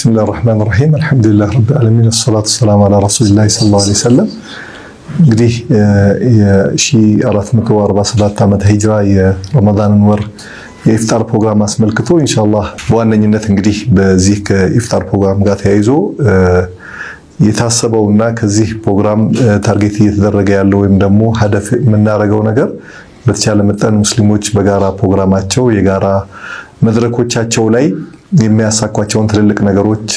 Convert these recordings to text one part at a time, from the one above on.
بسم الله الرحمن الرحيم الحمد لله رب العالمين الصلاة والسلام على رسول الله صلى الله عليه وسلم እንግዲህ የ1447 ዓመተ ሂጅራ የረመዳንን ወር የኢፍጣር ፕሮግራም አስመልክቶ ኢንሻአላህ በዋነኝነት እንግዲህ በዚህ ከኢፍጣር ፕሮግራም ጋር ተያይዞ የታሰበውና ከዚህ ፕሮግራም ታርጌት እየተደረገ ያለው ወይም ደግሞ ሀደፍ የምናደርገው ነገር በተቻለ መጠን ሙስሊሞች በጋራ ፕሮግራማቸው የጋራ መድረኮቻቸው ላይ የሚያሳኳቸውን ትልልቅ ነገሮች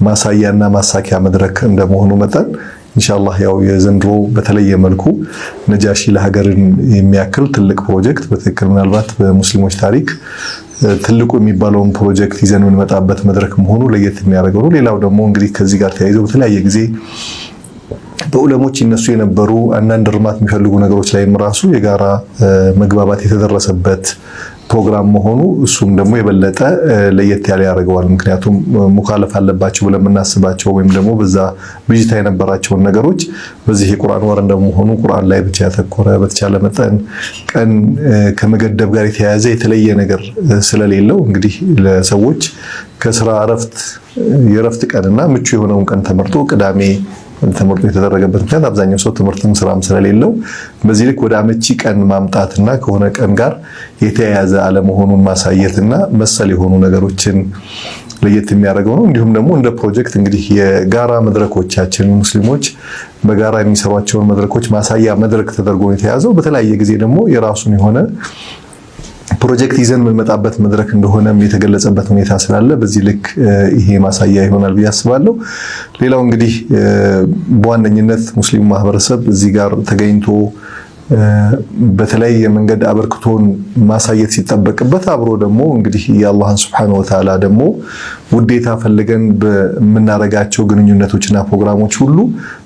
ማሳያና ማሳኪያ መድረክ እንደመሆኑ መጠን ኢንሻአላህ ያው የዘንድሮ በተለየ መልኩ ነጃሺ ለሀገርን የሚያክል ትልቅ ፕሮጀክት በትክክል ምናልባት በሙስሊሞች ታሪክ ትልቁ የሚባለውን ፕሮጀክት ይዘን የምንመጣበት መድረክ መሆኑ ለየት የሚያደርገው ነው። ሌላው ደግሞ እንግዲህ ከዚህ ጋር ተያይዞ በተለያየ ጊዜ በዑለሞች ይነሱ የነበሩ አንዳንድ እርማት የሚፈልጉ ነገሮች ላይም ራሱ የጋራ መግባባት የተደረሰበት ፕሮግራም መሆኑ እሱም ደግሞ የበለጠ ለየት ያለ ያደርገዋል። ምክንያቱም ሙኻለፍ አለባቸው ብለን የምናስባቸው ወይም ደግሞ በዛ ብዥታ የነበራቸውን ነገሮች በዚህ የቁርአን ወር እንደመሆኑ ቁርአን ላይ ብቻ ያተኮረ በተቻለ መጠን ቀን ከመገደብ ጋር የተያያዘ የተለየ ነገር ስለሌለው እንግዲህ ለሰዎች ከስራ የእረፍት ቀንና ምቹ የሆነውን ቀን ተመርጦ ቅዳሜ ተመርጦ የተደረገበት ምክንያት አብዛኛው ሰው ትምህርትም ስራም ስለሌለው በዚህ ልክ ወደ አመቺ ቀን ማምጣትና ከሆነ ቀን ጋር የተያያዘ አለመሆኑን ማሳየትና መሰል የሆኑ ነገሮችን ለየት የሚያደርገው ነው። እንዲሁም ደግሞ እንደ ፕሮጀክት እንግዲህ የጋራ መድረኮቻችን ሙስሊሞች በጋራ የሚሰሯቸውን መድረኮች ማሳያ መድረክ ተደርጎ የተያዘው በተለያየ ጊዜ ደግሞ የራሱን የሆነ ፕሮጀክት ይዘን የምንመጣበት መድረክ እንደሆነም የተገለጸበት ሁኔታ ስላለ በዚህ ልክ ይሄ ማሳያ ይሆናል ብዬ አስባለሁ። ሌላው እንግዲህ በዋነኝነት ሙስሊሙ ማህበረሰብ እዚህ ጋር ተገኝቶ በተለያየ መንገድ አበርክቶን ማሳየት ሲጠበቅበት አብሮ ደግሞ እንግዲህ የአላህን ሱብሓነሁ ወተዓላ ደግሞ ውዴታ ፈልገን በምናረጋቸው ግንኙነቶችና ፕሮግራሞች ሁሉ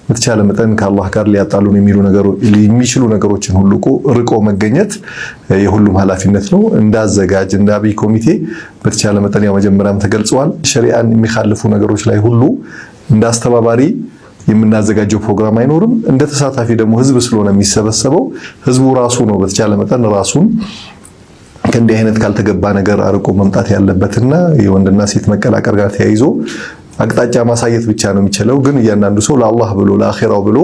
በተቻለ መጠን ከአላህ ጋር ሊያጣሉን የሚችሉ ነገሮችን ሁሉ ርቆ መገኘት የሁሉም ኃላፊነት ነው። እንዳዘጋጅ እንደ አብይ ኮሚቴ በተቻለ መጠን ያው መጀመሪያም ተገልጿል። ሸሪዓን የሚኻልፉ ነገሮች ላይ ሁሉ እንዳስተባባሪ የምናዘጋጀው ፕሮግራም አይኖርም። እንደ ተሳታፊ ደግሞ ህዝብ ስለሆነ የሚሰበሰበው ህዝቡ ራሱ ነው በተቻለ መጠን ራሱን ከእንዲህ አይነት ካልተገባ ነገር አርቆ መምጣት ያለበትና የወንድና ሴት መቀላቀል ጋር ተያይዞ አቅጣጫ ማሳየት ብቻ ነው የሚችለው። ግን እያንዳንዱ ሰው ለአላህ ብሎ ለአኺራው ብሎ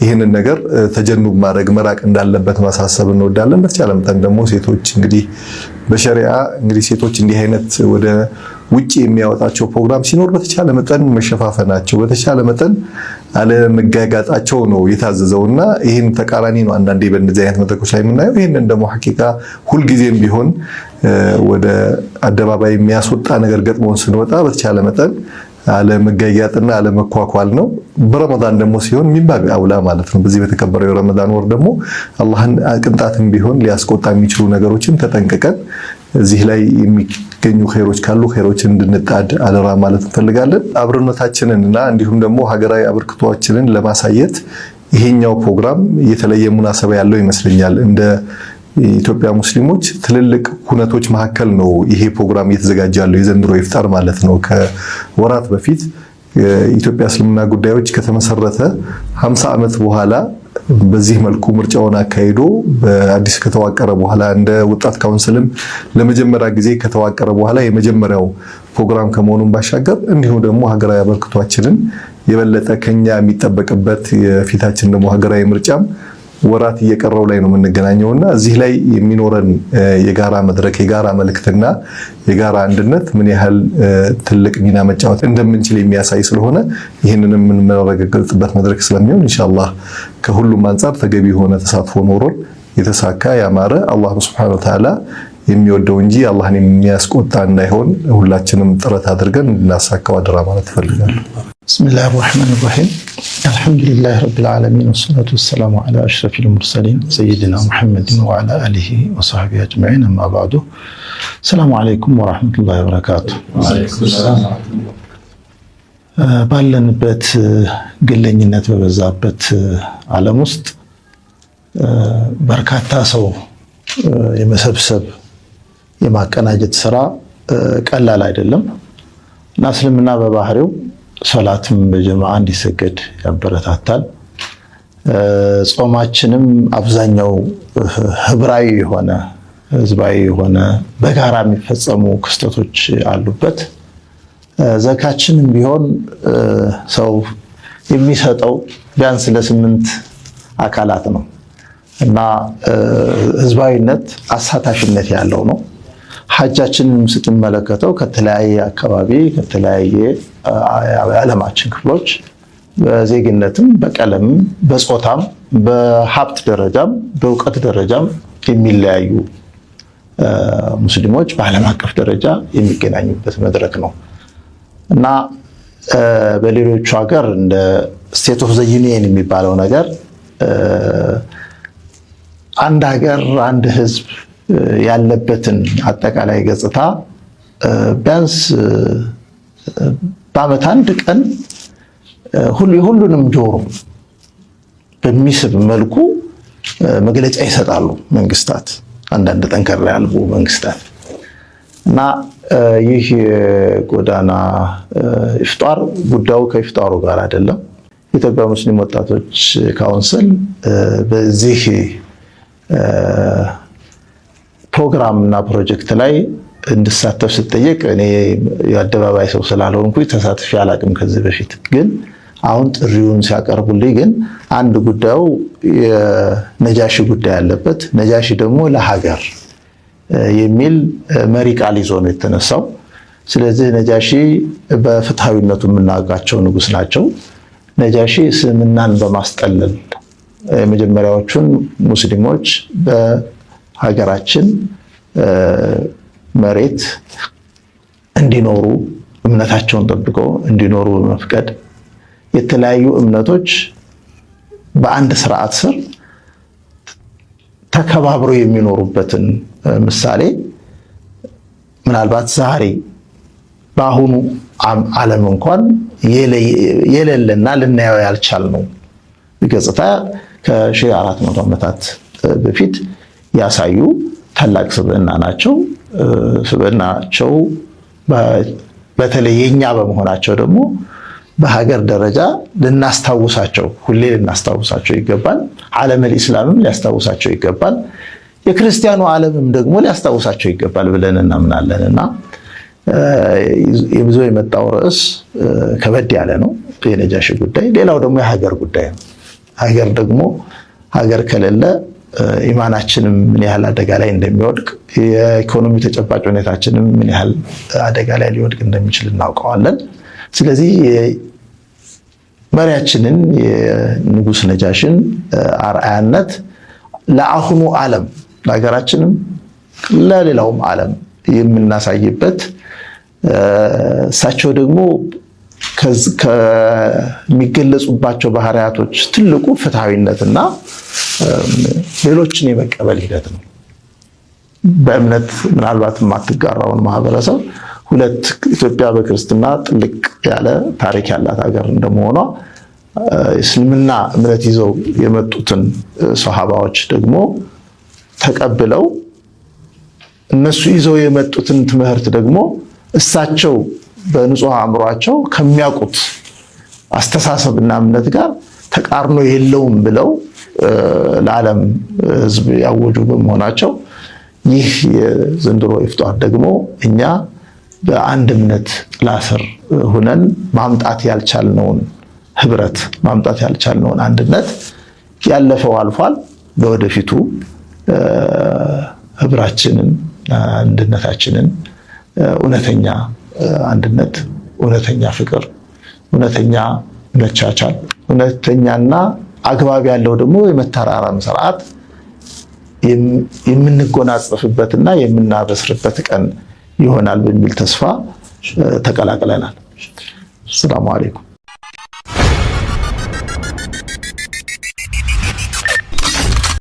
ይህንን ነገር ተጀኑብ ማድረግ መራቅ እንዳለበት ማሳሰብ እንወዳለን። በተቻለ መጠን ደግሞ ሴቶች እንግዲህ በሸሪዓ እንግዲህ ሴቶች እንዲህ አይነት ወደ ውጪ የሚያወጣቸው ፕሮግራም ሲኖር በተቻለ መጠን መሸፋፈናቸው በተቻለ መጠን አለመጋጋጣቸው ነው የታዘዘውና ይህን ተቃራኒ ነው አንዳንዴ በእንደዚህ አይነት መድረኮች ላይ የምናየው። ይህንን ደግሞ ሐቂቃ ሁልጊዜም ቢሆን ወደ አደባባይ የሚያስወጣ ነገር ገጥሞን ስንወጣ በተቻለ መጠን አለመጋጋጥና አለመኳኳል ነው። በረመዳን ደግሞ ሲሆን ሚንባብ አውላ ማለት ነው። በዚህ በተከበረው የረመዳን ወር ደግሞ አላህን ቅንጣትም ቢሆን ሊያስቆጣ የሚችሉ ነገሮችን ተጠንቅቀን እዚህ ላይ የሚገኙ ኸይሮች ካሉ ኸይሮችን እንድንጣድ አደራ ማለት እንፈልጋለን። አብሮነታችንንና እንዲሁም ደግሞ ሀገራዊ አበርክቷችንን ለማሳየት ይሄኛው ፕሮግራም የተለየ ሙናሰባ ያለው ይመስለኛል። እንደ ኢትዮጵያ ሙስሊሞች ትልልቅ ሁነቶች መካከል ነው ይሄ ፕሮግራም እየተዘጋጀ ያለው የዘንድሮ ኢፍጣር ማለት ነው። ከወራት በፊት የኢትዮጵያ እስልምና ጉዳዮች ከተመሰረተ 50 ዓመት በኋላ በዚህ መልኩ ምርጫውን አካሂዶ በአዲስ ከተዋቀረ በኋላ እንደ ወጣት ካውንስልም ለመጀመሪያ ጊዜ ከተዋቀረ በኋላ የመጀመሪያው ፕሮግራም ከመሆኑም ባሻገር እንዲሁም ደግሞ ሀገራዊ አበርክቷችንን የበለጠ ከኛ የሚጠበቅበት የፊታችን ደግሞ ሀገራዊ ምርጫም ወራት እየቀረው ላይ ነው የምንገናኘውና እዚህ ላይ የሚኖረን የጋራ መድረክ የጋራ መልእክትና የጋራ አንድነት ምን ያህል ትልቅ ሚና መጫወት እንደምንችል የሚያሳይ ስለሆነ ይህንንም የምንመረጋገጥበት መድረክ ስለሚሆን ኢንሻአላህ ከሁሉም አንፃር ተገቢ የሆነ ተሳትፎ ኖሮን የተሳካ ያማረ አላህ ሱብሓነሁ ወተዓላ የሚወደው እንጂ አላህን የሚያስቆጣ እንዳይሆን ሁላችንም ጥረት አድርገን እንድናሳካው አደራ ማለት እፈልጋለሁ። ቢስሚላሂር ረህማኒር ረሂም አልሐምዱሊላሂ ረቢል ዓለሚን ወሰላቱ ወሰላሙ ዐላ አሽረፊል ሙርሰሊን ሰይድና ሙሐመድን ወዐላ አሊሂ ወሰህቢሂ አጅመዒን አማ በዕዱ። ሰላሙ አለይኩም ወራህመቱላሂ ወበረካቱ። ባለንበት ግለኝነት በበዛበት ዓለም ውስጥ በርካታ ሰው የመሰብሰብ የማቀናጀት ስራ ቀላል አይደለም እና እስልምና በባህሪው ሶላትም በጀማዓ እንዲሰገድ ያበረታታል። ጾማችንም አብዛኛው ህብራዊ የሆነ ህዝባዊ የሆነ በጋራ የሚፈጸሙ ክስተቶች አሉበት። ዘካችንም ቢሆን ሰው የሚሰጠው ቢያንስ ለ8 አካላት ነው እና ህዝባዊነት አሳታፊነት ያለው ነው። ሐጃችንን ስትመለከተው ከተለያየ አካባቢ ከተለያየ የዓለማችን ክፍሎች በዜግነትም በቀለምም በጾታም በሀብት ደረጃም በእውቀት ደረጃም የሚለያዩ ሙስሊሞች በዓለም አቀፍ ደረጃ የሚገናኙበት መድረክ ነው እና በሌሎቹ ሀገር እንደ ስቴት ኦፍ ዘ ዩኒየን የሚባለው ነገር አንድ ሀገር አንድ ህዝብ ያለበትን አጠቃላይ ገጽታ ቢያንስ በዓመት አንድ ቀን ሁሉንም ጆሮ በሚስብ መልኩ መግለጫ ይሰጣሉ መንግስታት፣ አንዳንድ ጠንከር ያሉ መንግስታት እና ይህ የጎዳና ኢፍጣር ጉዳዩ ከኢፍጣሩ ጋር አይደለም። የኢትዮጵያ ሙስሊም ወጣቶች ካውንስል በዚህ ፕሮግራም እና ፕሮጀክት ላይ እንድሳተፍ ስጠየቅ እኔ የአደባባይ ሰው ስላልሆንኩኝ ተሳትፌ አላቅም ከዚህ በፊት። ግን አሁን ጥሪውን ሲያቀርቡልኝ ግን አንድ ጉዳዩ የነጃሺ ጉዳይ ያለበት፣ ነጃሺ ደግሞ ለሀገር የሚል መሪ ቃል ይዞ ነው የተነሳው። ስለዚህ ነጃሺ በፍትሃዊነቱ የምናውቃቸው ንጉስ ናቸው። ነጃሺ እስልምናን በማስጠለል የመጀመሪያዎቹን ሙስሊሞች በሀገራችን መሬት እንዲኖሩ እምነታቸውን ጠብቀው እንዲኖሩ በመፍቀድ የተለያዩ እምነቶች በአንድ ስርዓት ስር ተከባብረው የሚኖሩበትን ምሳሌ ምናልባት ዛሬ በአሁኑ ዓለም እንኳን የሌለና ልናየው ያልቻልነው ገጽታ ከ1400 ዓመታት በፊት ያሳዩ ታላቅ ስብዕና ናቸው። ስብዕናቸው በተለይ የኛ በመሆናቸው ደግሞ በሀገር ደረጃ ልናስታውሳቸው፣ ሁሌ ልናስታውሳቸው ይገባል። ዓለመል ኢስላምም ሊያስታውሳቸው ይገባል። የክርስቲያኑ ዓለምም ደግሞ ሊያስታውሳቸው ይገባል ብለን እናምናለን እና ይዞ የመጣው ርዕስ ከበድ ያለ ነው፣ የነጃሺ ጉዳይ። ሌላው ደግሞ የሀገር ጉዳይ ነው። ሀገር ደግሞ ሀገር ከሌለ ኢማናችንም ምን ያህል አደጋ ላይ እንደሚወድቅ፣ የኢኮኖሚ ተጨባጭ ሁኔታችንም ምን ያህል አደጋ ላይ ሊወድቅ እንደሚችል እናውቀዋለን። ስለዚህ መሪያችንን የንጉስ ነጃሽን አርአያነት ለአሁኑ ዓለም ለሀገራችንም ለሌላውም ዓለም የምናሳይበት እሳቸው ደግሞ ከሚገለጹባቸው ባህሪያቶች ትልቁ ፍትሃዊነትና ሌሎችን የመቀበል ሂደት ነው። በእምነት ምናልባት የማትጋራውን ማህበረሰብ ሁለት ኢትዮጵያ በክርስትና ጥልቅ ያለ ታሪክ ያላት ሀገር እንደመሆኗ እስልምና እምነት ይዘው የመጡትን ሷሃባዎች ደግሞ ተቀብለው እነሱ ይዘው የመጡትን ትምህርት ደግሞ እሳቸው በንጹህ አእምሯቸው ከሚያውቁት አስተሳሰብና እምነት ጋር ተቃርኖ የለውም ብለው ለዓለም ሕዝብ ያወጁ በመሆናቸው ይህ የዘንድሮ ኢፍጣር ደግሞ እኛ በአንድ እምነት ጥላ ስር ሆነን ማምጣት ያልቻልነውን ህብረት ማምጣት ያልቻልነውን አንድነት ያለፈው አልፏል። ለወደፊቱ ህብራችንን አንድነታችንን እውነተኛ አንድነት፣ እውነተኛ ፍቅር፣ እውነተኛ መቻቻል፣ እውነተኛና አግባብ ያለው ደግሞ የመተራረም ስርዓት የምንጎናጸፍበትና የምናበስርበት ቀን ይሆናል በሚል ተስፋ ተቀላቅለናል። ሰላም አለይኩም።